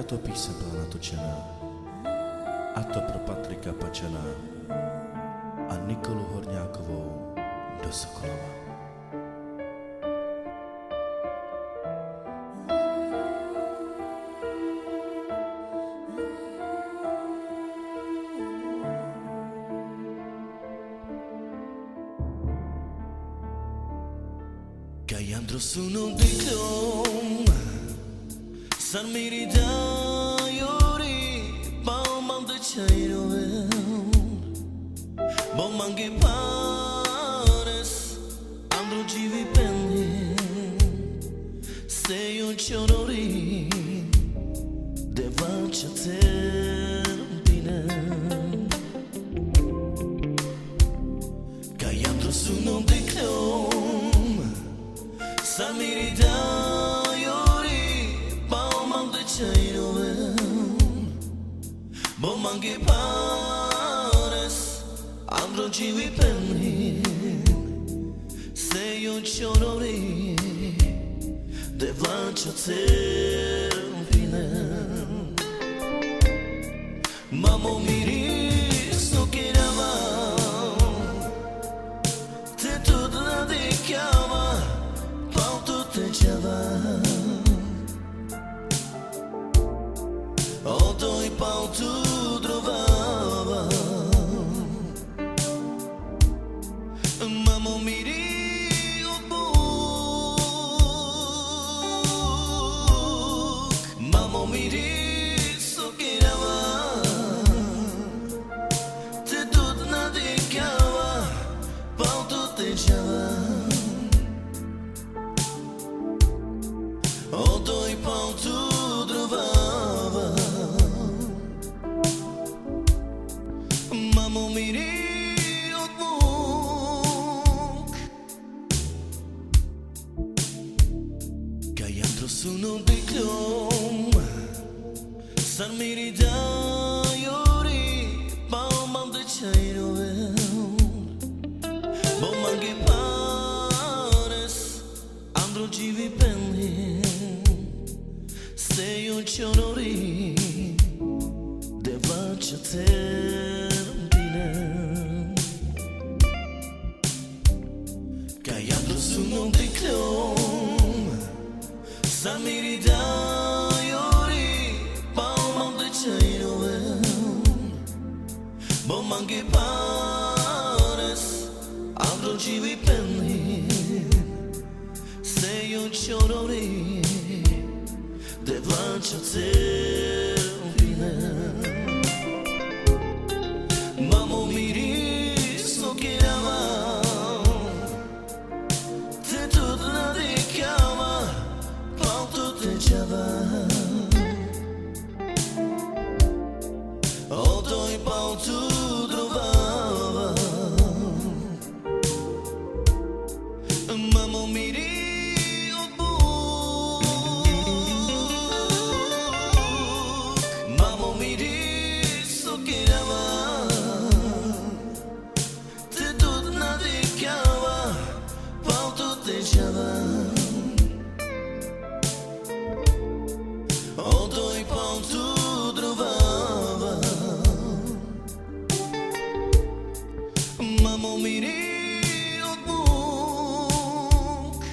Táto píseň bola natočená a to pro Patrika Pačana a Nikolu Horňákovou do Sokolova. Kaj andro sunul diklom San mirida yori Bao mam de chairove Bo mangi pares Andro jivi pendi Se io chonori Deva chaterbine Kaj andro sunul diklom San mirida yori Bao mam de chairove Bo mangi pares Andro jivi pendi Se io chonori Deva chaterbine Mamo miris no querava Te tudo la dedicava Pauto te chava Oto i pauto trovava Mamo miri od buk Mamo miri so querava Te tudo na dedicava Pauto te chava Oto i pauto trovava Mamo miri od muk Kaj andro sunul diklom San mirida yori Bao mam de chairove Bo mangi pares Andro jivi pendi Se io chonori Deva chaterbine Kaj andro sunul diklom San mirida yori Bao mam de chairove Bo mangi pares Andro jivi pendi Se io chonori Deva chaterbine Mamo miris no querava Te tudo la dedicava Pauto te chava Oto i pauto trovava Mamo miri od buk Mamo miri so querava Te tudo na dedicava Pauto te chava Oto i pauto trovava Mamo miri od buk